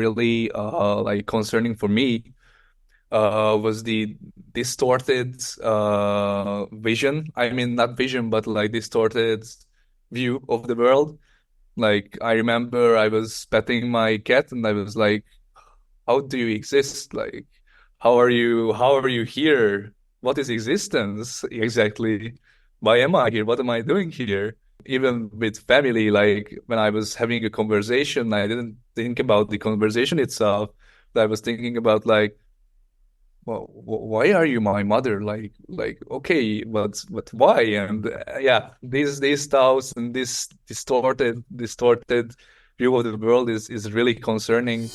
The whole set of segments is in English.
really like concerning for me was the distorted vision. I mean, not vision, but like distorted view of the world. Like I remember I was petting my cat and I was like, how do you exist? Like, how are you here? What is existence exactly? Why am I here? What am I doing here? Even with family, like when I was having a conversation, I didn't think about the conversation itself. But I was thinking about like, well, why are you my mother? Okay, but why? And yeah, these thoughts and this distorted view of the world is really concerning.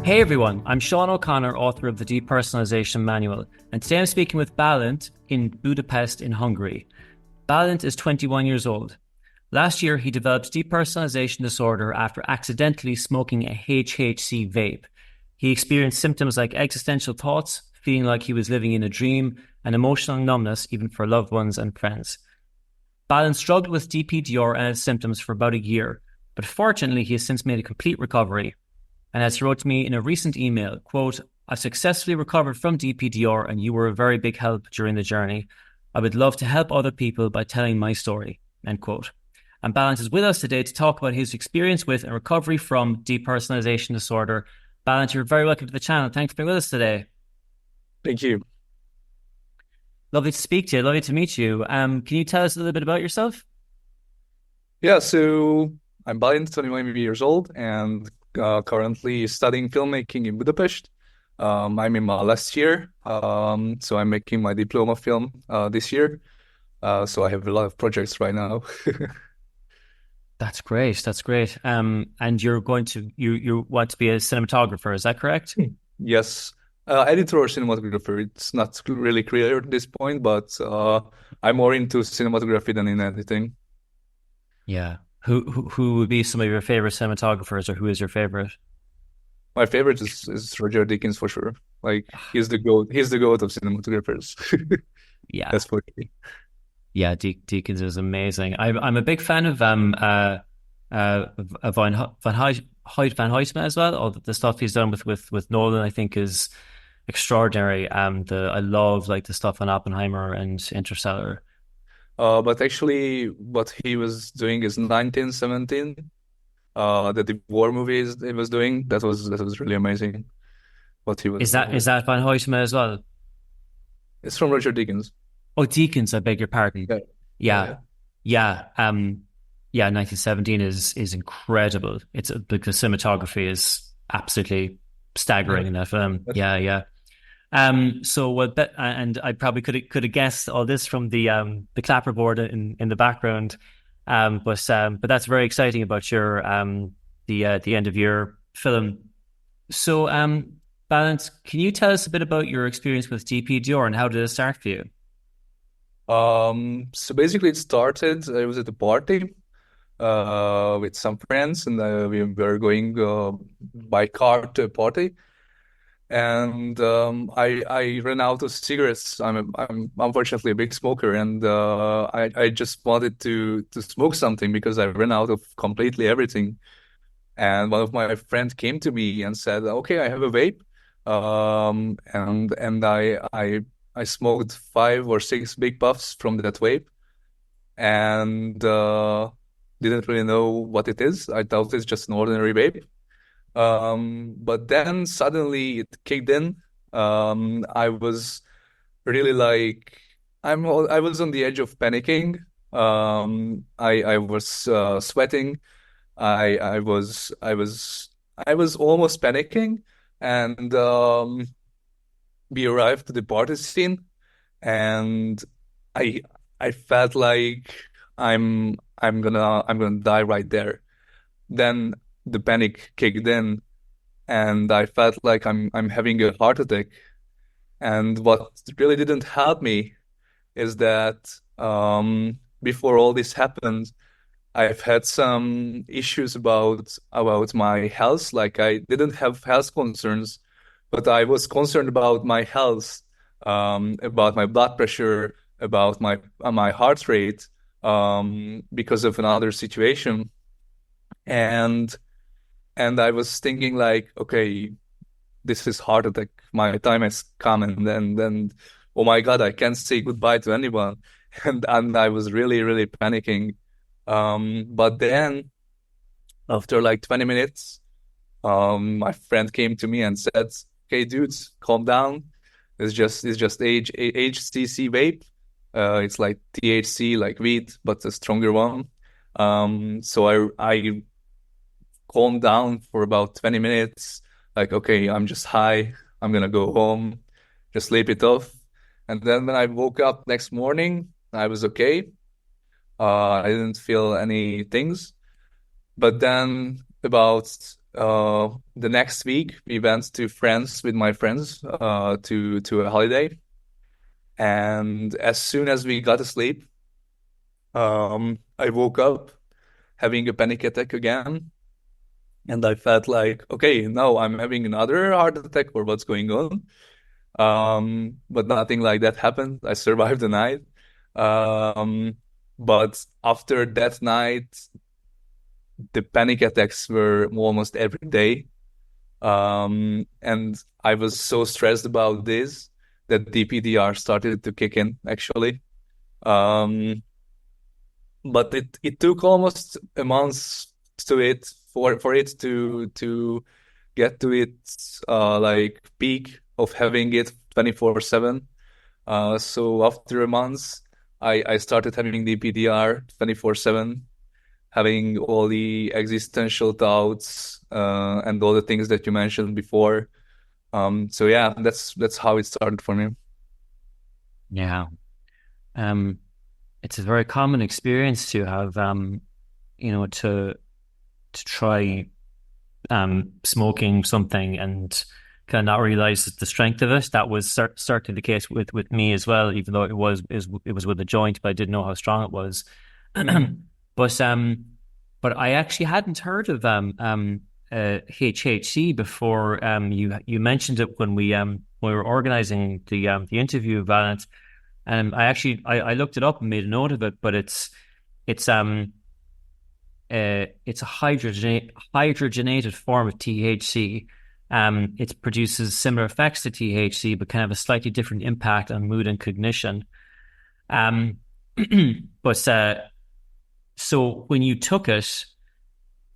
Hey everyone, I'm Sean O'Connor, author of the Depersonalization Manual, and today I'm speaking with Bálint in Budapest in Hungary. Bálint is 21 years old. Last year, he developed depersonalization disorder after accidentally smoking a HHC vape. He experienced symptoms like existential thoughts, feeling like he was living in a dream, and emotional numbness even for loved ones and friends. Bálint struggled with DPDR and its symptoms for about a year, but fortunately he has since made a complete recovery. And as he wrote to me in a recent email, quote, I've successfully recovered from DPDR and you were a very big help during the journey. I would love to help other people by telling my story, end quote. And Balint is with us today to talk about his experience with and recovery from depersonalization disorder. Balint, you're very welcome to the channel. Thanks for being with us today. Thank you. Lovely to speak to you. Lovely to meet you. Can you tell us a little bit about yourself? Yeah, so I'm Bálint, 21 years old, and currently studying filmmaking in Budapest. I'm in my last year, so I'm making my diploma film this year. So I have a lot of projects right now. That's great. That's great. And you're going to you want to be a cinematographer, is that correct? Yes, editor or cinematographer. It's not really clear at this point, but I'm more into cinematography than in editing. Yeah. Who would be some of your favorite cinematographers, or who is your favorite? My favorite is Roger Deakins for sure. Like he's the goat. He's the goat of cinematographers. Yeah. That's for me. Yeah, Deakins is amazing. I'm a big fan of Van Hoytema as well. All the stuff he's done with Nolan, I think, is extraordinary. I love like the stuff on Oppenheimer and Interstellar. But actually, what he was doing is 1917. The war movies he was doing, that was really amazing. What he was. Is that Van Hoytema as well? It's from Roger Deakins. Oh, Deakins, I beg your pardon. Yeah, Yeah, yeah, yeah. Yeah. 1917 is incredible. It's like the cinematography is absolutely yeah. staggering in that film. Yeah, yeah. So what? And I probably could have guessed all this from the clapperboard in the background. But that's very exciting about your the end of your film. So Balance, can you tell us a bit about your experience with DPDR and how did it start for you? So basically, it started. I was at a party with some friends, and we were going by car to a party. And I ran out of cigarettes. I'm unfortunately a big smoker, and I just wanted to smoke something because I ran out of completely everything. And one of my friends came to me and said, "Okay, I have a vape." And I smoked 5 or 6 big puffs from that vape, and didn't really know what it is. I thought it's just an ordinary vape. But then suddenly it kicked in. I was really like I was on the edge of panicking. I was sweating. I was almost panicking, and we arrived to the party scene, and I I felt like I'm gonna die right there. Then the panic kicked in, and I felt like I'm having a heart attack. And what really didn't help me is that before all this happened, I've had some issues about my health. Like I didn't have health concerns, but I was concerned about my health, about my blood pressure, about my heart rate, because of another situation, and I was thinking like, okay, this is heart attack. My time has come, and then oh my God, I can't say goodbye to anyone, and I was really really panicking. But then after like 20 minutes, my friend came to me and said, "Okay, dudes, calm down. It's just HCC vape. It's like THC, like weed, but a stronger one." So I calmed down for about 20 minutes. Like, okay, I'm just high. I'm gonna go home, just sleep it off. And then when I woke up next morning, I was okay. I didn't feel any things. But then about the next week, we went to France with my friends to a holiday. And as soon as we got to sleep, I woke up having a panic attack again. And I felt like, okay, now I'm having another heart attack or what's going on. But nothing like that happened. I survived the night. Um, but after that night, the panic attacks were almost every day. And I was so stressed about this that DPDR started to kick in, actually. Um, but it took almost a month to it for it to get to its like peak of having it 24/7. So after a month, I started having the PDR 24/7, having all the existential thoughts and all the things that you mentioned before. So yeah, that's how it started for me. Yeah. Um, it's a very common experience to have, to try smoking something and kind of not realize the strength of it. That was certainly the case with me as well, even though it was with a joint, but I didn't know how strong it was. Mm. but but I actually hadn't heard of HHC before. You mentioned it when we were organizing the interview, Valent. And I looked it up and made a note of it, but it's it's a hydrogenated form of THC. It produces similar effects to THC, but kind of a slightly different impact on mood and cognition. Um, but so when you took it,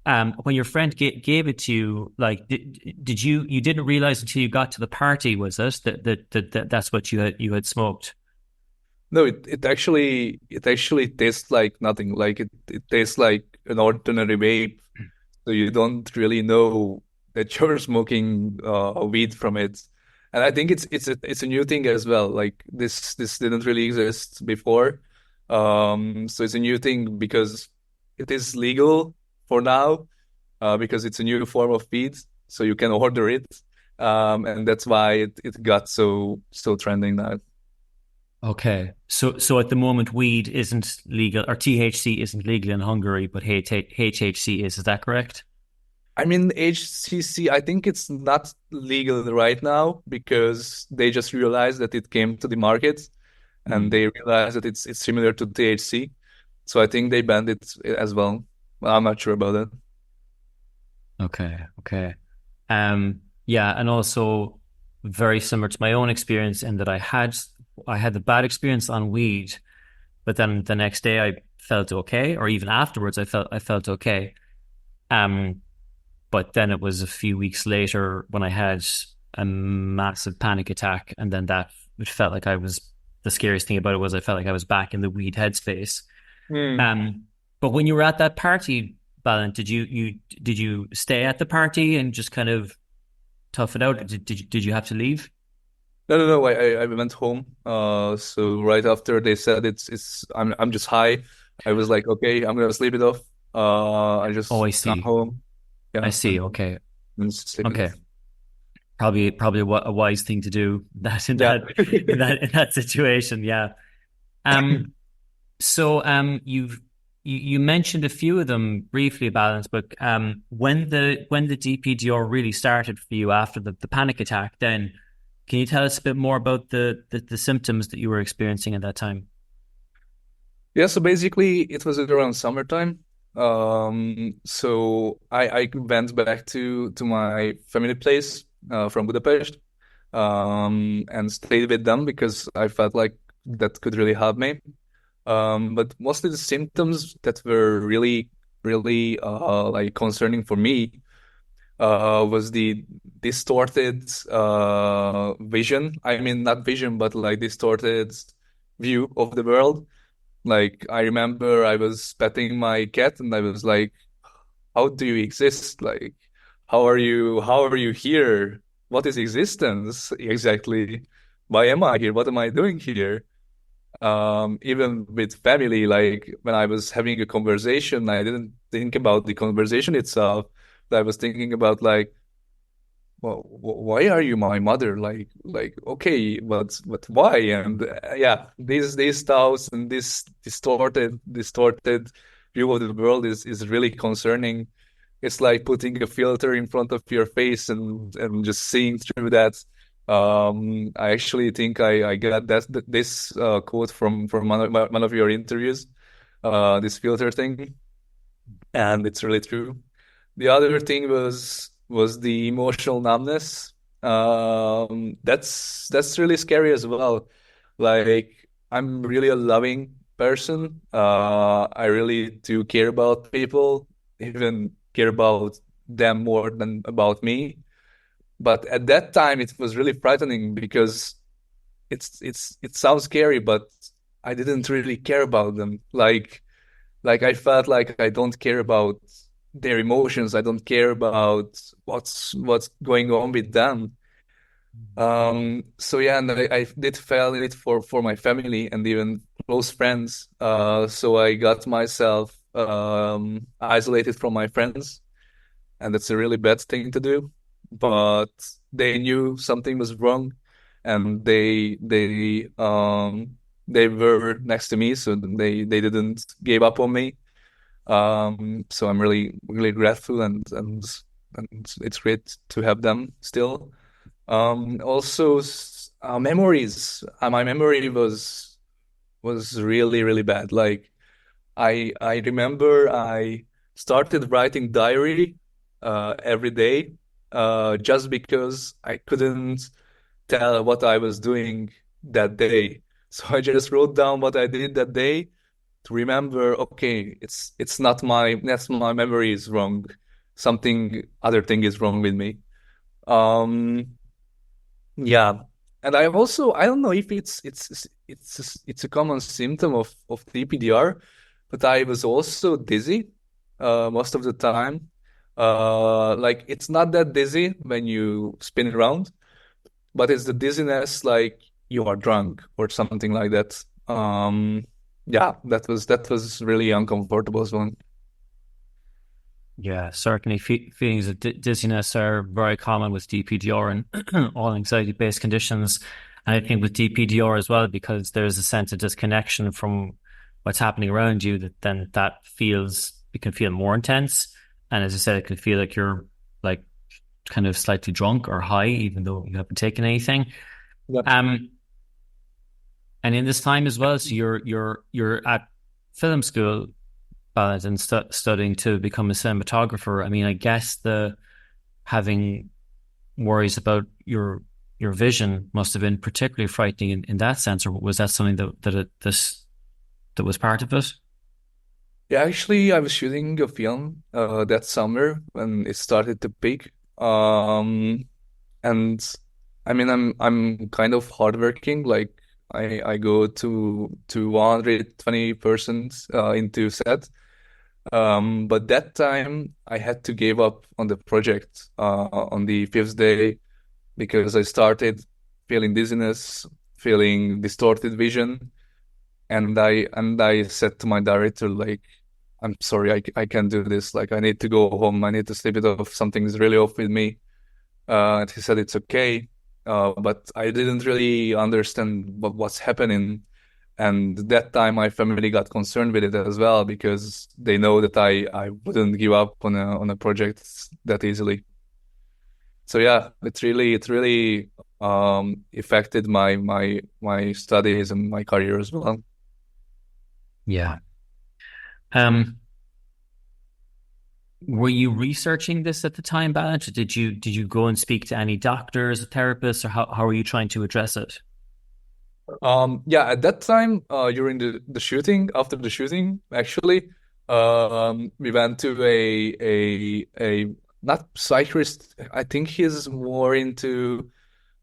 when your friend gave it to you, like, did you didn't realize until you got to the party, was it that's what you had smoked? No, it actually tastes like nothing. Like it tastes like an ordinary vape. So you don't really know that you're smoking weed from it. And I think it's a new thing as well. Like this didn't really exist before. So it's a new thing because it is legal for now, because it's a new form of weed, so you can order it. And that's why it got so trending now. Okay. So at the moment, weed isn't legal, or THC isn't legal in Hungary, but HHC is. Is that correct? I mean, HCC, I think it's not legal right now because they just realized that it came to the market and Hmm. they realized that it's similar to THC. So I think they banned it as well. I'm not sure about that. Okay. Okay. Yeah, and also very similar to my own experience in that I had the bad experience on weed, but then the next day I felt okay, or even afterwards I felt okay. Um, But then it was a few weeks later when I had a massive panic attack, and then that it felt like I was the scariest thing about it was I felt like I was back in the weed headspace. Hmm. Um, but when you were at that party, Balint, did you stay at the party and just kind of tough it out? Did you have to leave? No. I went home. So right after they said I'm just high. I was like, okay, I'm gonna sleep it off. I Oh, just I come see. home, I yeah, see. Okay. and just sleep it Okay. off. Probably a wise thing to do that Yeah. in that situation. Yeah. Um. So you've you mentioned a few of them briefly, Balint, but when the DPDR really started for you after the panic attack, then can you tell us a bit more about the symptoms that you were experiencing at that time? Yeah, so basically it was around summertime. So I went back to my family place from Budapest and stayed with them because I felt like that could really help me. But mostly the symptoms that were really like concerning for me was the distorted vision. I mean, not vision, but like distorted view of the world. Like I remember I was petting my cat and I was like, how do you exist? Like, how are you here? What is existence exactly? Why am I here? What am I doing here? Even with family, like when I was having a conversation, I didn't think about the conversation itself. I was thinking about like, well, why are you my mother? Okay, but why? And yeah, these thoughts and this distorted view of the world is really concerning. It's like putting a filter in front of your face and just seeing through that. I actually think I got this quote from one of your interviews, this filter thing, and it's really true. The other thing was the emotional numbness. That's really scary as well. Like I'm really a loving person. I really do care about people, even care about them more than about me. But at that time, it was really frightening because it sounds scary, but I didn't really care about them. Like I felt like I don't care about their emotions. I don't care about what's going on with them. So yeah, and I did feel it for my family and even close friends. So I got myself isolated from my friends, and that's a really bad thing to do. But they knew something was wrong, and they were next to me, so they didn't give up on me. So I'm really grateful and it's great to have them still. Also, memories. My memory was really bad. Like I remember I started writing diary every day just because I couldn't tell what I was doing that day. So I just wrote down what I did that day to remember, okay, it's not that's my memory is wrong. Something other thing is wrong with me. Um yeah. And I don't know if it's a common symptom of DPDR, but I was also dizzy most of the time. Like it's not that dizzy when you spin around, but it's the dizziness like you are drunk or something like that. Yeah, that was really uncomfortable as well. Yeah, certainly feelings of dizziness are very common with DPDR and all anxiety-based conditions. And I think with DPDR as well, because there's a sense of disconnection from what's happening around you, it can feel more intense. And as I said, it can feel like you're like kind of slightly drunk or high, even though you haven't taken anything. Yeah. Um, and in this time as well, so you're at film school, Balint, and studying to become a cinematographer. I mean, I guess the having worries about your vision must have been particularly frightening in that sense, or was that something that was part of it? Yeah, actually, I was shooting a film that summer when it started to peak. And I mean, I'm kind of hardworking. Like I go to 120% into set. But that time I had to give up on the project on the fifth day because I started feeling dizziness, feeling distorted vision, and I said to my director like, I'm sorry, I can't do this. Like I need to go home. I need to sleep it off. Something's really off with me. And he said it's okay. But I didn't really understand what's happening. And that time my family got concerned with it as well because they know that I wouldn't give up on a project that easily. So yeah, it really affected my studies and my career as well. Yeah. Um, were you researching this at the time, Balint? Or did you go and speak to any doctors, therapists, or how are you trying to address it? Yeah, at that time, during the shooting, after the shooting, actually, we went to a not psychiatrist. I think he's more into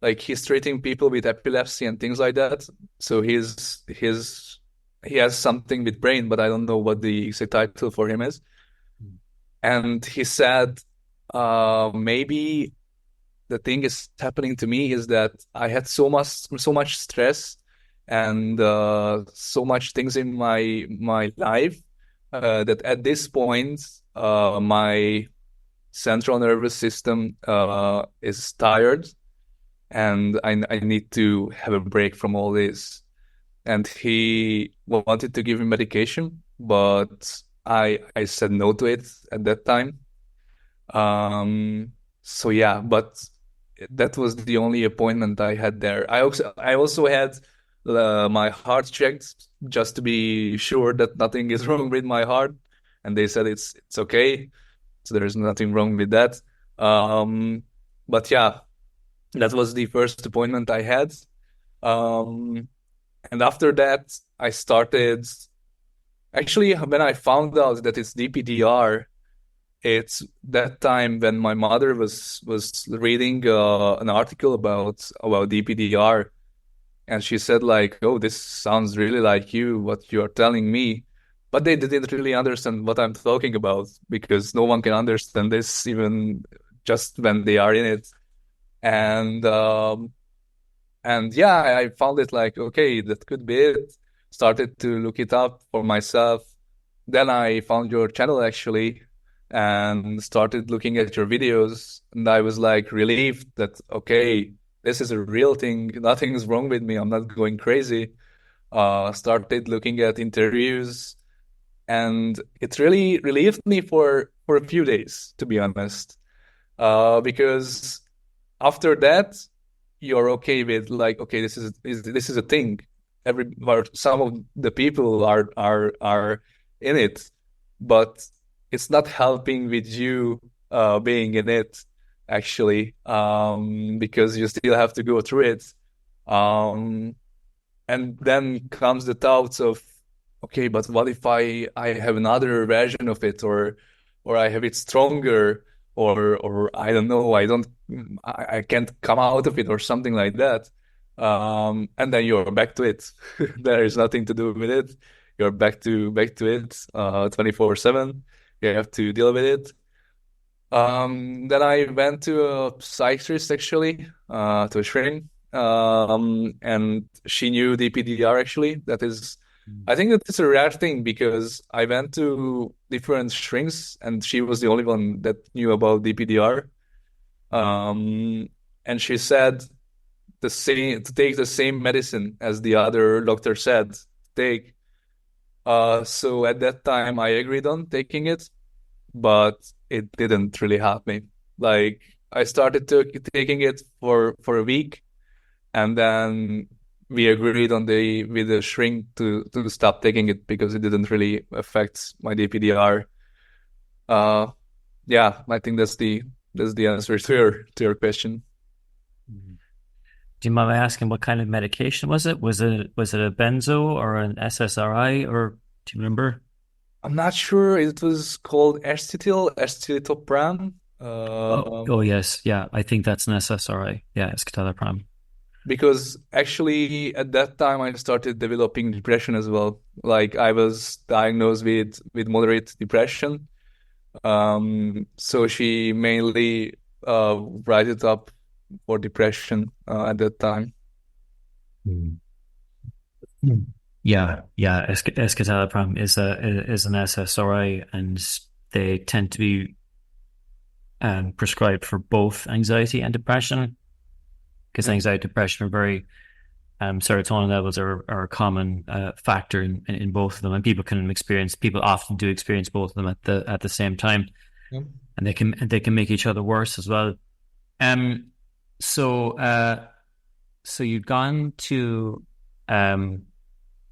like he's treating people with epilepsy and things like that. So he has something with brain, but I don't know what the exact title for him is. And he said, maybe the thing is happening to me is that I had so much stress and so much things in my life that at this point my central nervous system is tired and I need to have a break from all this. And he wanted to give me medication, but I said no to it at that time. So yeah, but that was the only appointment I had there. I also had my heart checked just to be sure that nothing is wrong with my heart, and they said it's okay, so there's nothing wrong with that. Um, but yeah, that was the first appointment I had. Um, and after that, I started. Actually, when I found out that it's DPDR, it's that time when my mother was reading an article about DPDR, and she said like, "Oh, this sounds really like you, what you're telling me." But they didn't really understand what I'm talking about because no one can understand this even just when they are in it. And yeah, I found it like, okay, that could be it. Started to look it up for myself. Then I found your channel actually and started looking at your videos. And I was like relieved that, okay, this is a real thing. Nothing's wrong with me. I'm not going crazy. Started looking at interviews and it really relieved me for a few days, to be honest. Because after that, you're okay with like, okay, this is a thing. Or some of the people are in it, but it's not helping with you being in it actually, because you still have to go through it. Um, and then comes the thoughts of, okay, but what if I have another version of it, or I have it stronger, or I don't know, I can't come out of it or something like that. And then you're back to it. There is nothing to do with it. You're back to it 24/7. You have to deal with it. Then I went to a psychiatrist actually, to a shrink. And she knew DPDR actually. I think that it's a rare thing because I went to different shrinks and she was the only one that knew about DPDR. And she said to take the same medicine as the other doctor said to take. So at that time I agreed on taking it, but it didn't really help me. Like I started taking it for a week, and then we agreed on the with the shrink to stop taking it because it didn't really affect my DPDR. Uh, yeah, I think that's the answer to your question. Mhm. Do you mind me asking what kind of medication was it? Was it a benzo or an SSRI, or do you remember? I'm not sure. It was called escitalopram. Oh yes, yeah. I think that's an SSRI. Yeah, escitalopram. Because actually at that time I started developing depression as well. Like I was diagnosed with moderate depression. So she mainly write it up for depression at that time. Mm. Mm. Yeah, yeah. Escitalopram is an SSRI, and they tend to be prescribed for both anxiety and depression, because Yeah. anxiety and depression are very serotonin levels are a common factor in both of them, and people often do experience both of them at the same time, Yeah. and they can make each other worse as well. Um, so so you'd gone to um,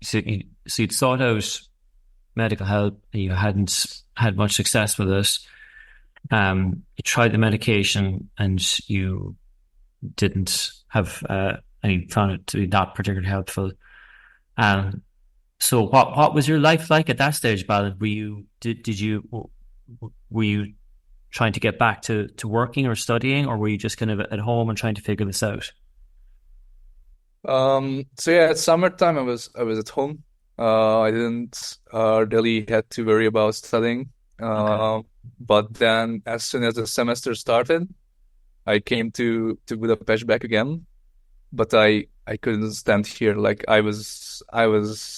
so you'd sought out medical help, and you hadn't had much success with it. You tried the medication, and you didn't have, and you found it to be not particularly helpful. Um, so what was your life like at that stage, Ballard? Were you trying to get back to working or studying, or were you just kind of at home and trying to figure this out? So yeah, at summertime I was at home. I didn't really had to worry about studying. Okay. Uh, but then as soon as the semester started, I came to Budapest back again. But I couldn't stand here. Like I was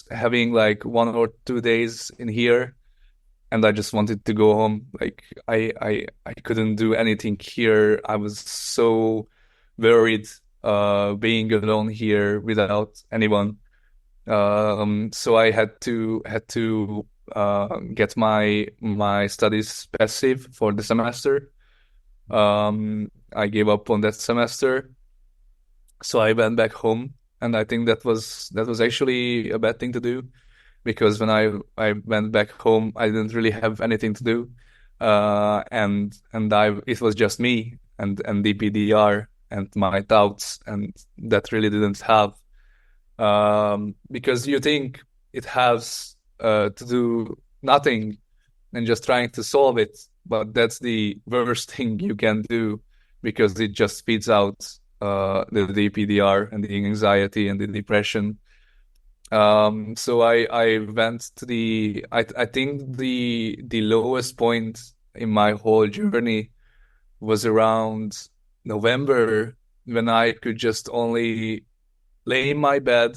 having like 1 or 2 days in here, and I just wanted to go home. Like I couldn't do anything here. I was so worried being alone here without anyone. So I had to get my studies passive for the semester. I gave up on that semester, so I went back home, and I think that was actually a bad thing to do, because when I went back home, I didn't really have anything to do, and I it was just me and DPDR and my thoughts, and that really didn't help, because you think it has to do nothing and just trying to solve it, but that's the worst thing you can do, because it just speeds out the DPDR and the anxiety and the depression. So I went to I think the lowest point in my whole journey was around November, when I could just only lay in my bed,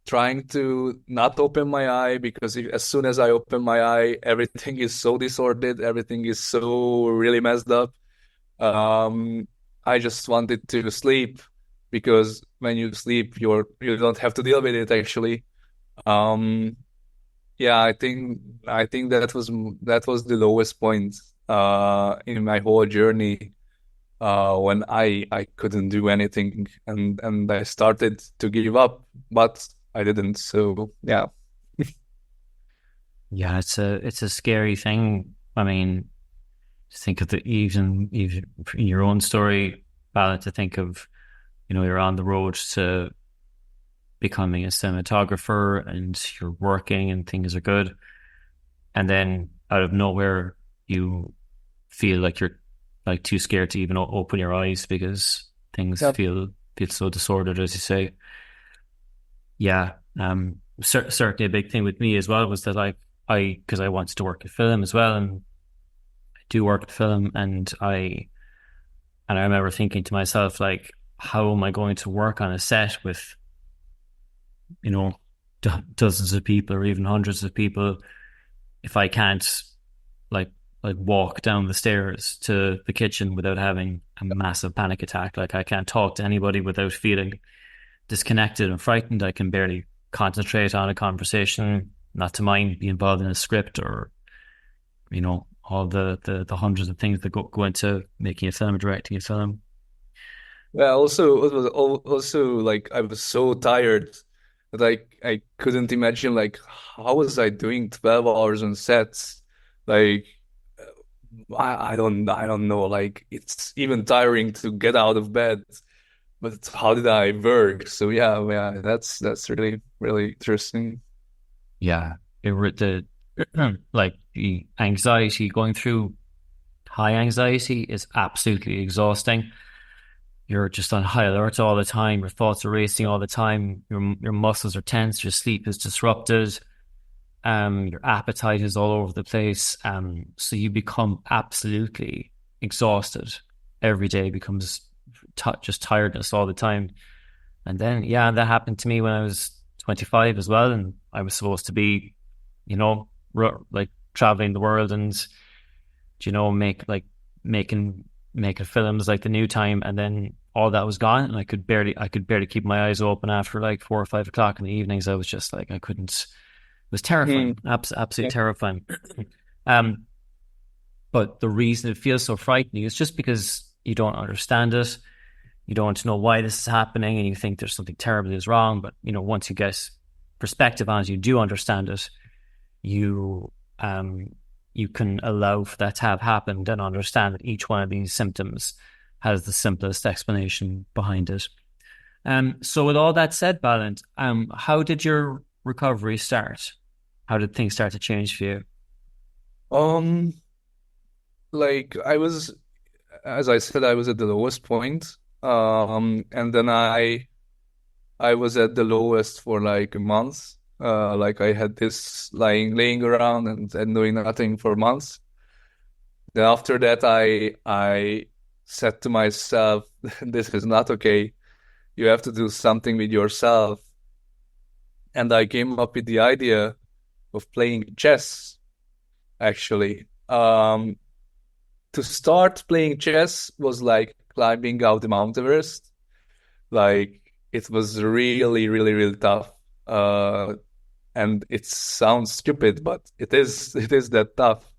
trying to not open my eye, because as soon as I open my eye, everything is so disordered, everything is so really messed up. Um, I just wanted to sleep, because when you sleep, you don't have to deal with it actually. Um, yeah, I think that was the lowest point in my whole journey, when I couldn't do anything, and I started to give up, but I didn't. So yeah. Yeah, it's a scary thing. I mean, to think of even in your own story, Bala, to think of, you're on the road to becoming a cinematographer, and you're working and things are good, and then out of nowhere you feel like you're like too scared to even open your eyes because things Yeah. feel so disordered, as you say. Yeah, certainly a big thing with me as well was that because I wanted to work in film as well, and I do work in film, and I remember thinking to myself, like, how am I going to work on a set with, you know, dozens of people or even hundreds of people if I can't like walk down the stairs to the kitchen without having a massive panic attack. Like, I can't talk to anybody without feeling disconnected and frightened. I can barely concentrate on a conversation, not to mind be involved in a script or, all the hundreds of things that go into making a film or directing a film. Yeah, also it was also like I was so tired that I couldn't imagine, like, how was I doing 12 hours on sets? Like, I don't know, like, it's even tiring to get out of bed, but how did I work? So yeah, that's really really interesting. Yeah, the like the anxiety, going through high anxiety is absolutely exhausting. You're just on high alert all the time. Your thoughts are racing all the time. Your muscles are tense. Your sleep is disrupted. Your appetite is all over the place. So you become absolutely exhausted. Every day becomes just tiredness all the time. And then, yeah, that happened to me when I was 25 as well, and I was supposed to be, like traveling the world and, making films like The New Time, and then all that was gone, and I could barely keep my eyes open after like 4 or 5 o'clock in the evenings. I was just like, I couldn't. It was Mm. terrifying, absolutely Yeah. terrifying. um, but the reason it feels so frightening is just because you don't understand it. You don't know why this is happening, and you think there's something terribly is wrong. But once you get perspective on it, you do understand it. You you can allow for that to have happened and understand that each one of these symptoms has the simplest explanation behind it. So with all that said, Balint, how did your recovery start? How did things start to change for you? Um, like I was, as I said, I was at the lowest point. And then I was at the lowest for like a month. Like I had this laying around and doing nothing for months. Then after that, I said to myself, "This is not okay. You have to do something with yourself." And I came up with the idea of playing chess. Actually, to start playing chess was like climbing out the Mount Everest. Like it was really, really, really tough. And it sounds stupid, but it is that tough.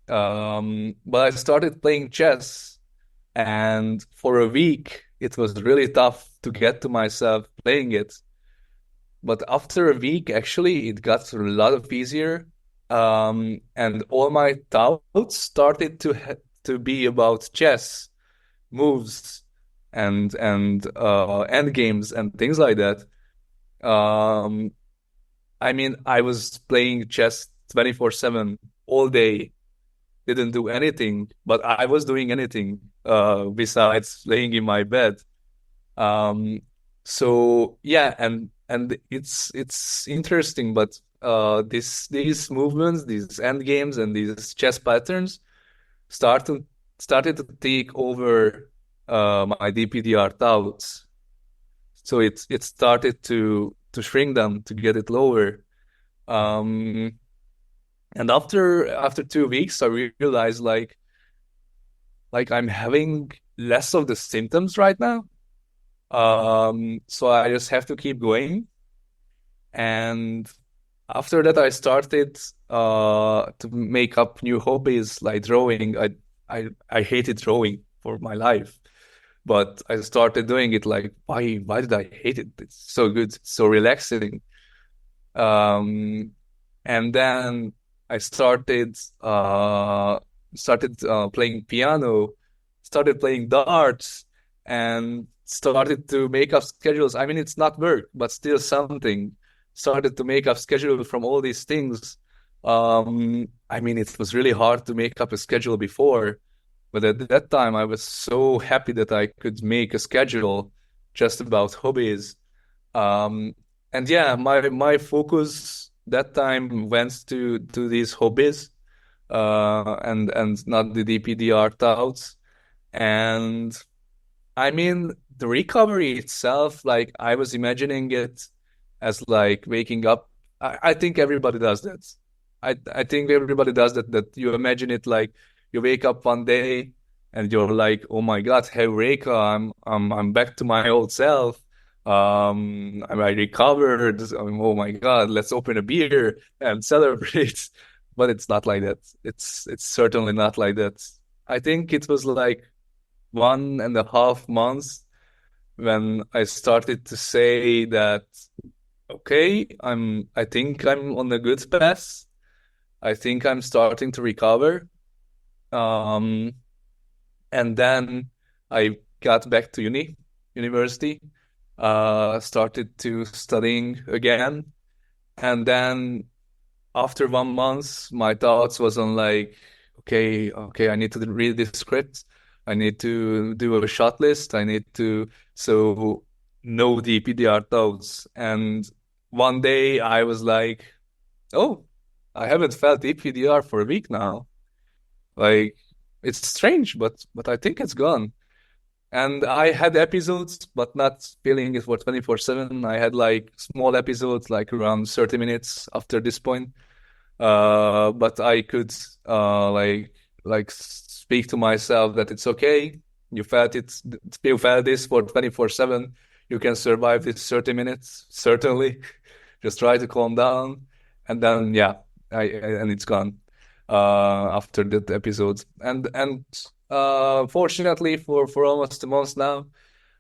But I started playing chess, and for a week it was really tough to get to myself playing it. But after a week, actually, it got a lot of easier. And all my thoughts started to be about chess moves and end games and things like that. Um, I mean, I was playing chess 24/7 all day, didn't do anything, but I was doing anything besides laying in my bed. Um, so yeah, and it's interesting, but these movements, these end games, and these chess patterns started started to take over my DPDR thoughts. So it started to shrink them to get it lower. Um, and after 2 weeks, I realized like I'm having less of the symptoms right now. So I just have to keep going. And after that, I started to make up new hobbies like drawing. I hated drawing for my life, but I started doing it. Like, why did I hate it? It's so good, it's so relaxing. Um, and then I started playing piano, started playing darts, and started to make up schedules. I mean, it's not work, but still something. Started to make up schedule from all these things. I mean, it was really hard to make up a schedule before, but at that time I was so happy that I could make a schedule just about hobbies. Um, and yeah, my focus that time went to these hobbies, and not the DPDR thoughts. And I mean, the recovery itself, like I was imagining it as like waking up. I think everybody does that. I think everybody does that. That you imagine it like you wake up one day and you're like, oh my God, Eureka! I'm back to my old self. I recovered. Oh my God, let's open a beer and celebrate. But it's not like that. It's certainly not like that. I think it was like 1.5 months when I started to say that, okay, I think I'm on a good path. I think I'm starting to recover. Um, and then I got back to university, started to studying again. And then after 1 month, my thoughts was on like, okay, I need to read this script. I need to do a shot list. I need to so know the PDR thoughts. And one day I was like, oh, I haven't felt EPDR for a week now. Like it's strange, but I think it's gone. And I had episodes, but not feeling it for 24/7. I had like small episodes, like around 30 minutes after this point. But I could like speak to myself that it's okay. You felt this for 24/7. You can survive this 30 minutes, certainly. Just try to calm down, and then yeah, and it's gone after that episode. And fortunately for almost a month now,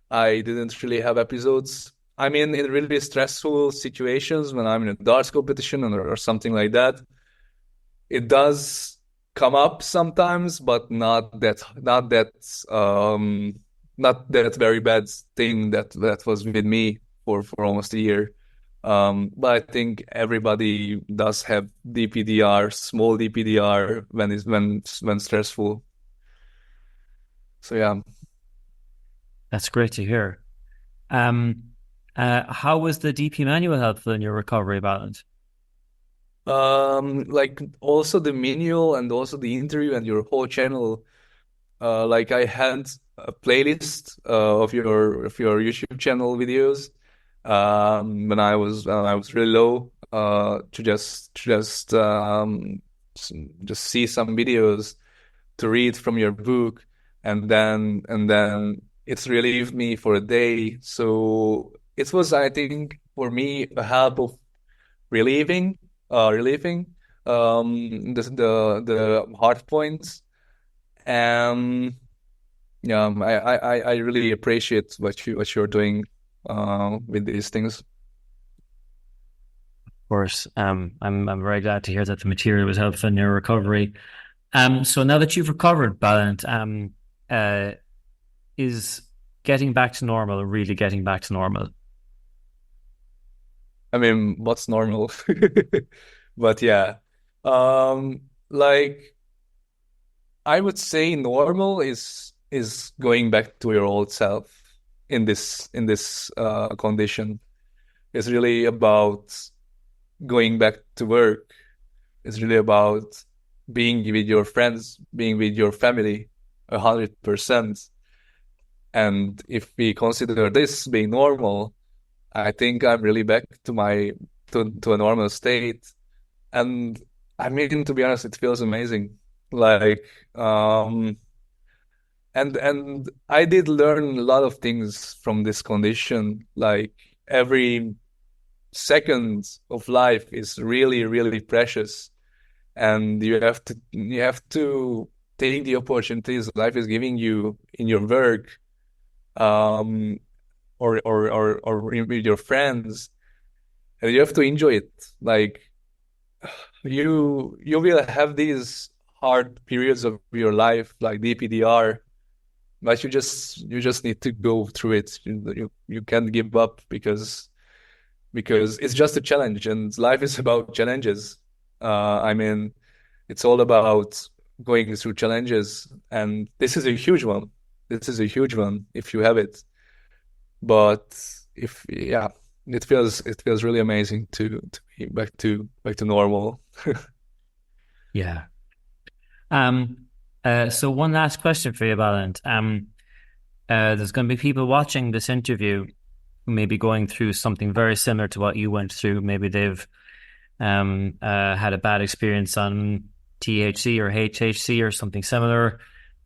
I didn't really have episodes. I mean, in really stressful situations when I'm in a darts competition or something like that, it does come up sometimes, but um not that very bad thing that was with me for almost a year. But I think everybody does have DPDR, small DPDR when stressful. So yeah. That's great to hear. Um, how was the DP manual helpful in your recovery, Balint? Like also the manual and also the interview and your whole channel. Like I had a playlist of your YouTube channel videos when I was really low just see some videos to read from your book, and then it's relieved me for a day. So it was, I think, for me a help of relieving the hard points. And yeah, I really appreciate what you're doing with these things. Of course, I'm very glad to hear that the material was helpful in your recovery. So now that you've recovered, Balint, uh, is getting back to normal, really getting back to normal? I mean, what's normal? But yeah, like I would say normal is going back to your old self in this condition. It's really about going back to work. It's really about being with your friends, being with your family, 100%. And if we consider this being normal, I think I'm really back to to a normal state. And I mean, to be honest, it feels amazing. Like, and I did learn a lot of things from this condition. Like every second of life is really, really precious, and you have to take the opportunities life is giving you in your work, um, or with your friends, and you have to enjoy it. Like you will have these hard periods of your life, like DPDR, but you just need to go through it. You can't give up because it's just a challenge, and life is about challenges. I mean, it's all about going through challenges, and this is a huge one. This is a huge one if you have it. But if yeah, it feels really amazing to be back to normal. Yeah. So one last question for you, Balint. There's going to be people watching this interview who may be going through something very similar to what you went through. Maybe they've had a bad experience on THC or HHC or something similar.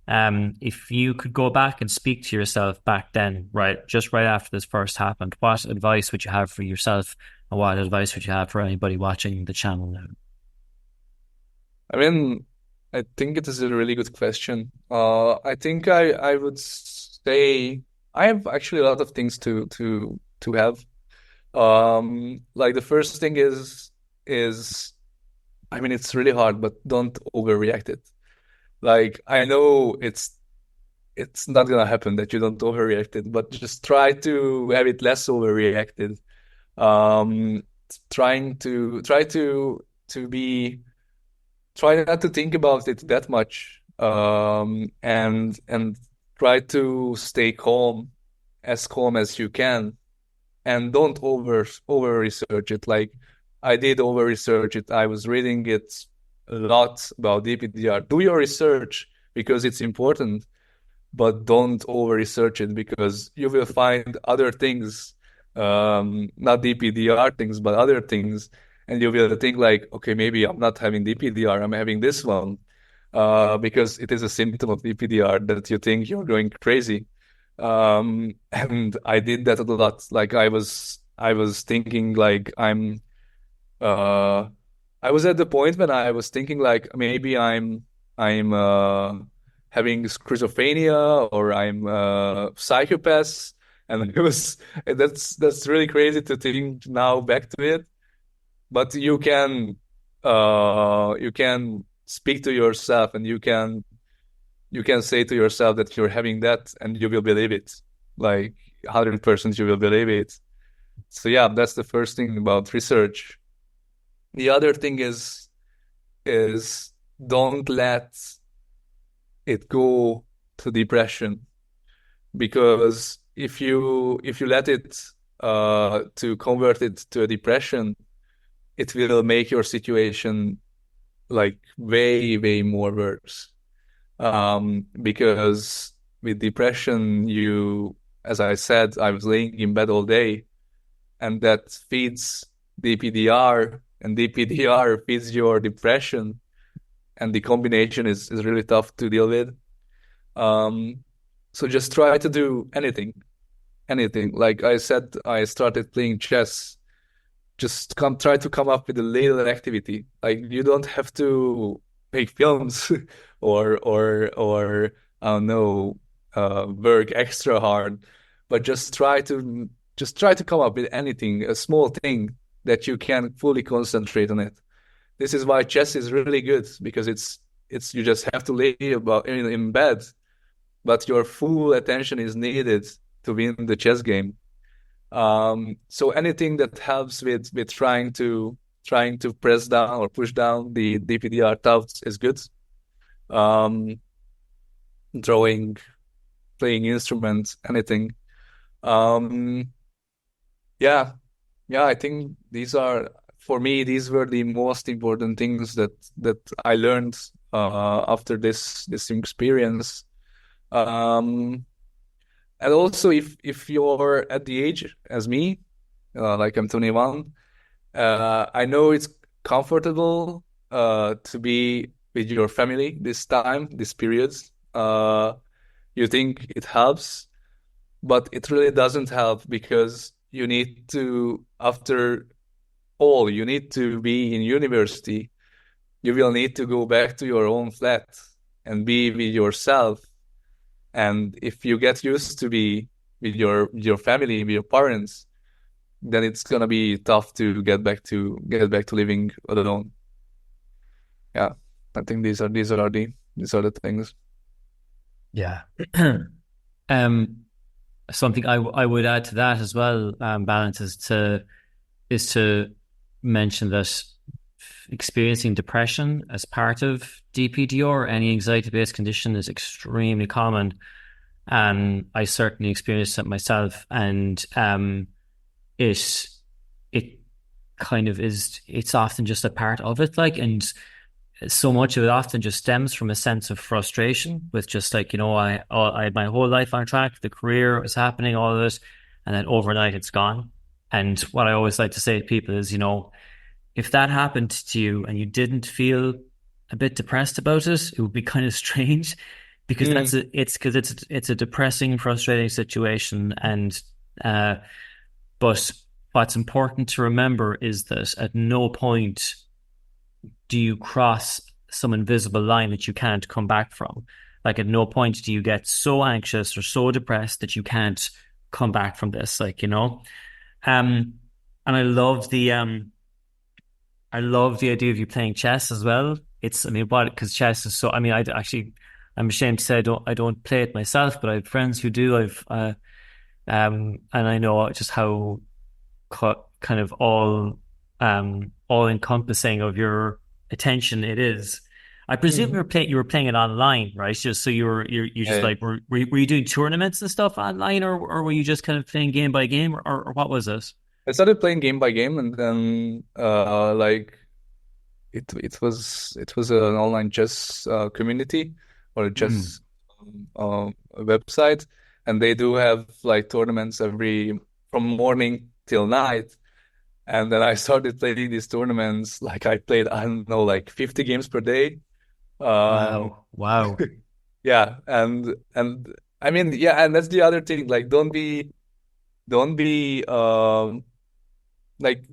If you could go back and speak to yourself back then, just right after this first happened, what advice would you have for yourself, and what advice would you have for anybody watching the channel now? I mean, I think it is a really good question. I think I would say I have actually a lot of things to have. Like the first thing is I mean it's really hard, but don't overreact it. Like I know it's not gonna happen that you don't overreact it, but just try to have it less overreacted. Um, try to be try not to think about it that much, and try to stay calm as you can, and don't over research it. Like I did over research it. I was reading it a lot about DPDR. Do your research because it's important, but don't over research it because you will find other things, not DPDR things, but other things, and you will think like, okay, maybe I'm not having DPDR, I'm having this one. because it is a symptom of DPDR that you think you're going crazy. And I did that a lot. Like I was thinking like uh, I was at the point when I was thinking like maybe I'm having schizophrenia or I'm psychopath, and it was that's really crazy to think now back to it. But you can speak to yourself, and you can say to yourself that you're having that, and you will believe it. Like 100% you will believe it. So yeah, that's the first thing about research. The other thing is don't let it go to depression, because if you let it to convert it to a depression, it will make your situation like way, way more worse. Because with depression, as I said, I was laying in bed all day, and that feeds DPDR, and DPDR feeds your depression, and the combination is really tough to deal with. Um, so just try to do anything, anything. Like I said, I started playing chess. Just try to come up with a little activity. Like you don't have to make films or I don't know, work extra hard, but just try to come up with anything, a small thing that you can fully concentrate on it. This is why chess is really good, because it's you just have to lay about in bed, but your full attention is needed to win the chess game. So anything that helps with trying to press down or push down the DPDR thoughts is good. Um, Drawing, playing instruments, anything. Um, yeah, yeah. I think for me, these were the most important things that I learned after this experience. Um, and also, if you're at the age as me, like I'm 21. I know it's comfortable to be with your family this time, this period. You think it helps, but it really doesn't help, because after all, you need to be in university. You will need to go back to your own flat and be with yourself. And if you get used to be with your family, with your parents, then it's gonna be tough to get back to living alone. Yeah, I think these are the things. Yeah. um, Something I would add to that as well, Balint, is to mention that experiencing depression as part of DPDR, any anxiety-based condition, is extremely common. I certainly experienced it myself, and it it kind of is. It's often just a part of it, like, and so much of it often just stems from a sense of frustration with just like, I had my whole life on track, the career was happening, all of it, and then overnight it's gone. And what I always like to say to people is, if that happened to you and you didn't feel a bit depressed about it, it would be kind of strange, because Mm, it's a depressing, frustrating situation. And but what's important to remember is that at no point do you cross some invisible line that you can't come back from. Like at no point do you get so anxious or so depressed that you can't come back from this. Um, and I love the idea of you playing chess as well. I mean, what, because chess is so, I mean, I'm ashamed to say I don't play it myself, but I have friends who do. And I know just how kind of all encompassing of your attention it is. I presume mm. you were playing it online, right? Just so you just Yeah. like were you doing tournaments and stuff online, or were you just kind of playing game by game, or what was this? I started playing game by game, and then like it was an online chess community, or a Mm. chess website, and they do have like tournaments every from morning till night. And then I started playing these tournaments. Like I played, I don't know, like 50 games per day, Um, Wow. Wow. yeah, and I mean, yeah, and that's the other thing. Like, don't be like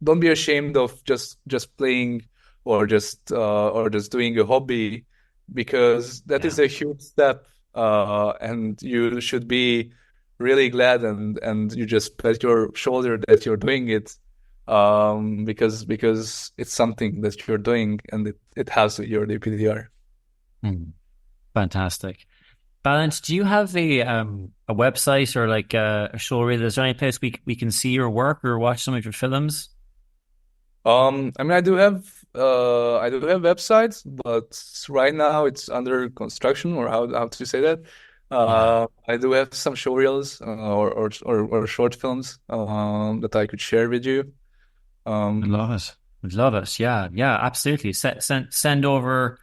don't be ashamed of just playing or just doing a hobby, because that Yeah. is a huge step, and you should be really glad, and you just pat your shoulder that you're doing it, because it's something that you're doing, and it has your DPDR. Hmm. Fantastic. Balint, do you have a website or like a show reel? Is there any place we can see your work or watch some of your films? I mean, I do have websites, but right now it's under construction, or how to say that. Yeah. I do have some showreels, or short films that I could share with you. Would Um, love it. Would love it. Yeah, yeah, absolutely. Send over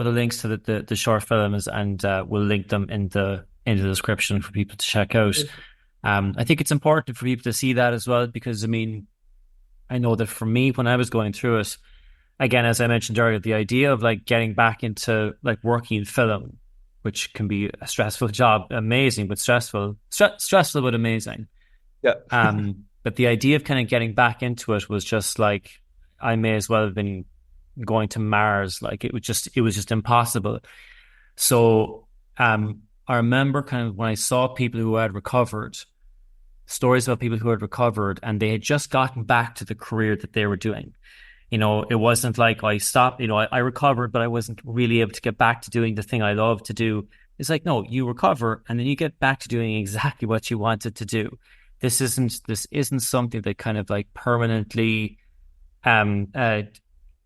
the links to the short films, and we'll link them in the description for people to check out. I think it's important for people to see that as well, because I mean, I know that for me, when I was going through it, again, as I mentioned earlier, the idea of like getting back into like working in film, which can be a stressful job, amazing but stressful but amazing. yeah, But the idea of kind of getting back into it was just like I may as well have been going to Mars. Like it was just impossible. So I remember kind of when I saw people who had recovered, stories about people who had recovered and they had just gotten back to the career that they were doing. You know, it wasn't like I stopped, I recovered, but I wasn't really able to get back to doing the thing I love to do. It's like, no, you recover and then you get back to doing exactly what you wanted to do. This isn't something that kind of like permanently um uh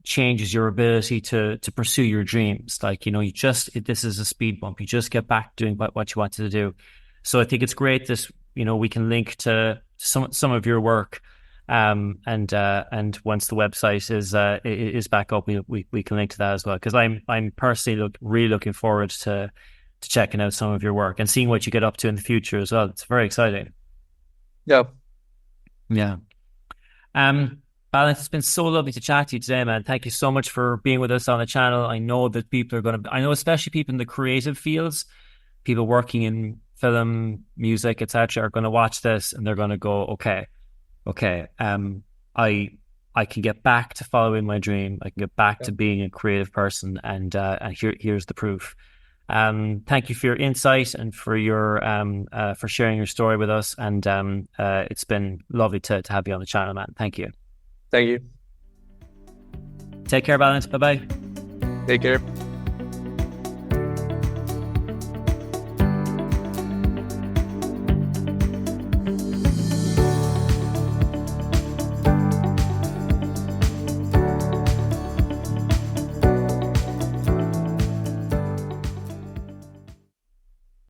changes your ability to pursue your dreams. Like, this is a speed bump. You just get back doing what you wanted to do. So I think it's great that, we can link to some of your work. And once the website is back up, we can link to that as well. Because I'm personally really looking forward to checking out some of your work and seeing what you get up to in the future as well. It's very exciting. yeah. Yeah. Um, Balint, it's been so lovely to chat to you today, man. Thank you so much for being with us on the channel. I know that I know especially people in the creative fields, people working in film, music, etc., are going to watch this and they're going to go, okay, I I can get back to following my dream. I can get back Yeah. to being a creative person, and here's the proof. Thank you for your insight and for sharing your story with us. And it's been lovely to have you on the channel, man. Thank you. Thank you. Take care, Balance. Bye bye. Take care.